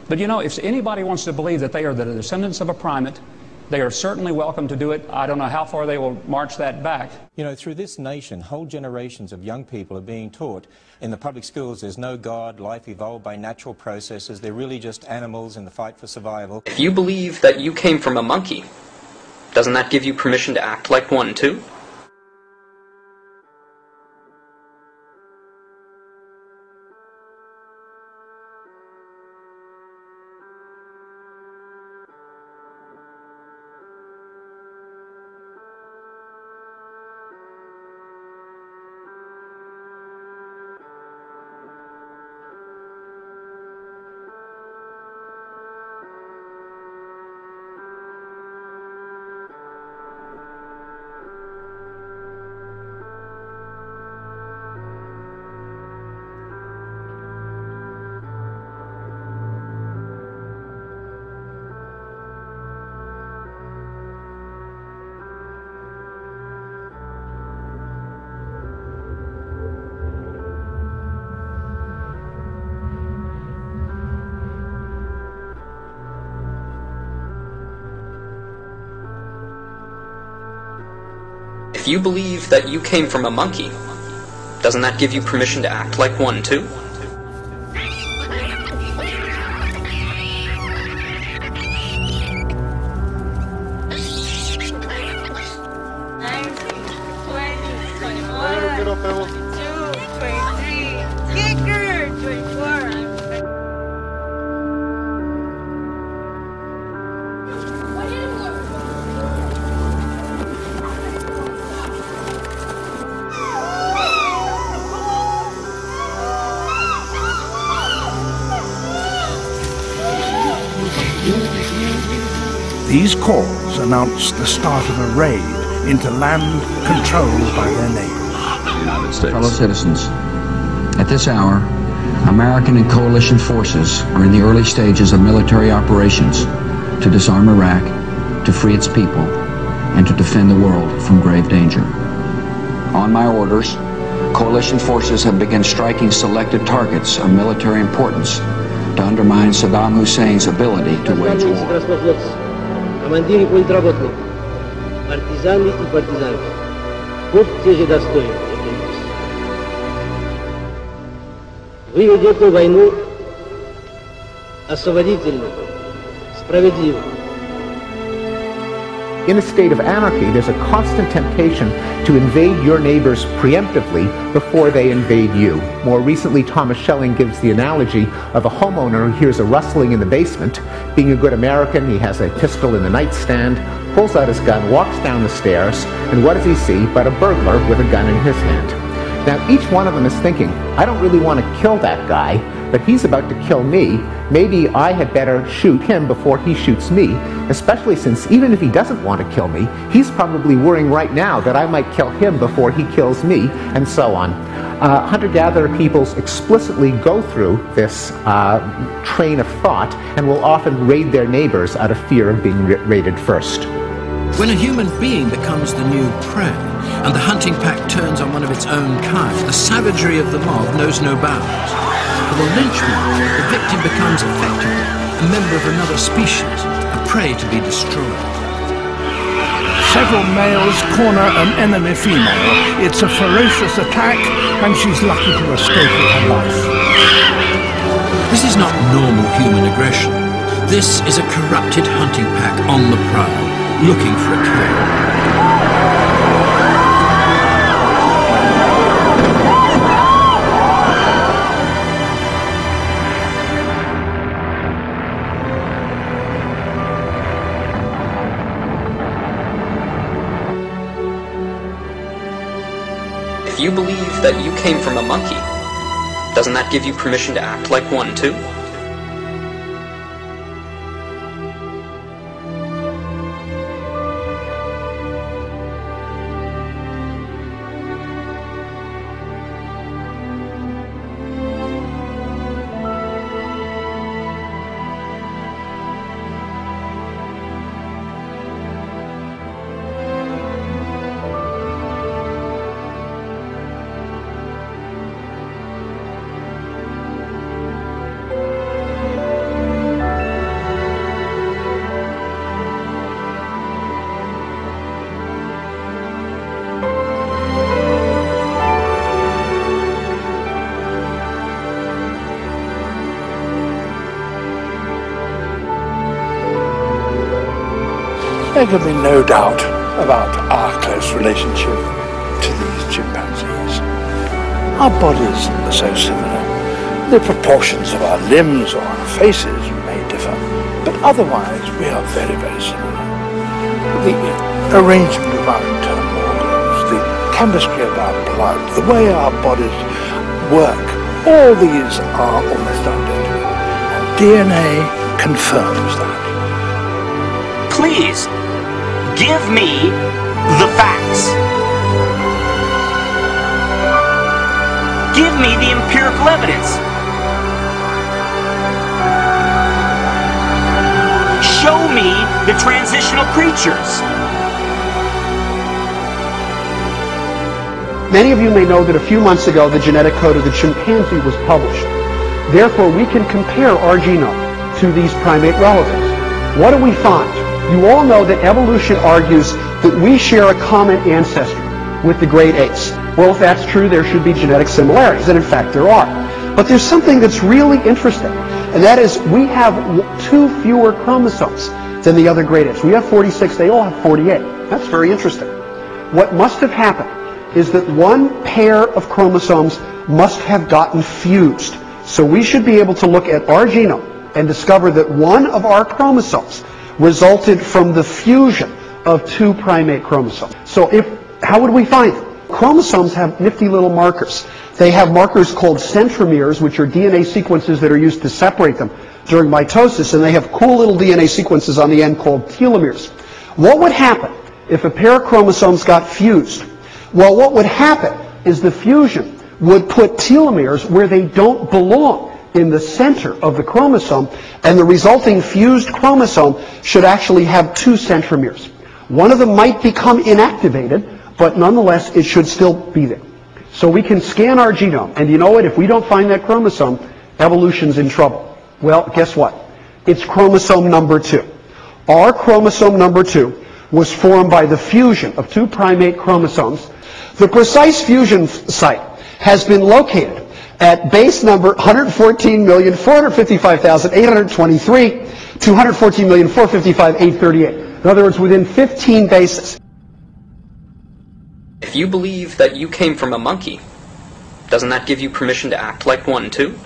But you know, if anybody wants to believe that they are the descendants of a primate, they are certainly welcome to do it. I don't know how far they will march that back. You know, through this nation, whole generations of young people are being taught in the public schools there's no God, life evolved by natural processes, they're really just animals in the fight for survival. If you believe that you came from a monkey, doesn't that give you permission to act like one too? If you believe that you came from a monkey, doesn't that give you permission to act like one too? These calls announced the start of a raid into land controlled by their neighbors. Fellow citizens, at this hour, American and coalition forces are in the early stages of military operations to disarm Iraq, to free its people, and to defend the world from grave danger. On my orders, coalition forces have begun striking selected targets of military importance to undermine Saddam Hussein's ability to wage war. Командиры политработных, партизаны и партизанки, будьте же достойны этой миссии. Вы ведете войну освободительную, справедливую. In a state of anarchy, there's a constant temptation to invade your neighbors preemptively before they invade you. More recently, Thomas Schelling gives the analogy of a homeowner who hears a rustling in the basement. Being a good American, he has a pistol in the nightstand, pulls out his gun, walks down the stairs, and what does he see but a burglar with a gun in his hand? Now, each one of them is thinking, I don't really want to kill that guy, but he's about to kill me. Maybe I had better shoot him before he shoots me, especially since even if he doesn't want to kill me, he's probably worrying right now that I might kill him before he kills me, and so on. Hunter-gatherer peoples explicitly go through this train of thought and will often raid their neighbors out of fear of being raided first. When a human being becomes the new prey, and the hunting pack turns on one of its own kind, the savagery of the mob knows no bounds. For the lynchmob, the victim becomes effectively a member of another species, a prey to be destroyed. Several males corner an enemy female. It's a ferocious attack, and she's lucky to escape with her life. This is not normal human aggression. This is a corrupted hunting pack on the prowl, looking for a kill. If you believe that you came from a monkey, doesn't that give you permission to act like one too? There can be no doubt about our close relationship to these chimpanzees. Our bodies are so similar. The proportions of our limbs or our faces may differ, but otherwise we are very, very similar. The arrangement of our internal organs, the chemistry of our blood, the way our bodies work, all these are almost identical. And DNA confirms that. Please, give me the facts. Give me the empirical evidence. Show me the transitional creatures. Many of you may know that a few months ago the genetic code of the chimpanzee was published. Therefore, we can compare our genome to these primate relatives. What do we find? You all know that evolution argues that we share a common ancestry with the great apes. Well, if that's true, there should be genetic similarities, and in fact there are. But there's something that's really interesting, and that is we have 2 fewer chromosomes than the other great apes. We have 46, they all have 48. That's very interesting. What must have happened is that 1 pair of chromosomes must have gotten fused. So we should be able to look at our genome and discover that 1 of our chromosomes resulted from the fusion of 2 primate chromosomes. So how would we find it? Chromosomes have nifty little markers. They have markers called centromeres, which are DNA sequences that are used to separate them during mitosis, and they have cool little DNA sequences on the end called telomeres. What would happen if a pair of chromosomes got fused? Well, what would happen is the fusion would put telomeres where they don't belong, in the center of the chromosome, and the resulting fused chromosome should actually have 2 centromeres. One of them might become inactivated, but nonetheless it should still be there. So we can scan our genome, and you know what? If we don't find that chromosome, evolution's in trouble. Well, guess what? It's chromosome number 2. Our chromosome number 2 was formed by the fusion of 2 primate chromosomes. The precise fusion site has been located at base number 114,455,823 to 114,455,838. In other words, within 15 bases. If you believe that you came from a monkey, doesn't that give you permission to act like one too?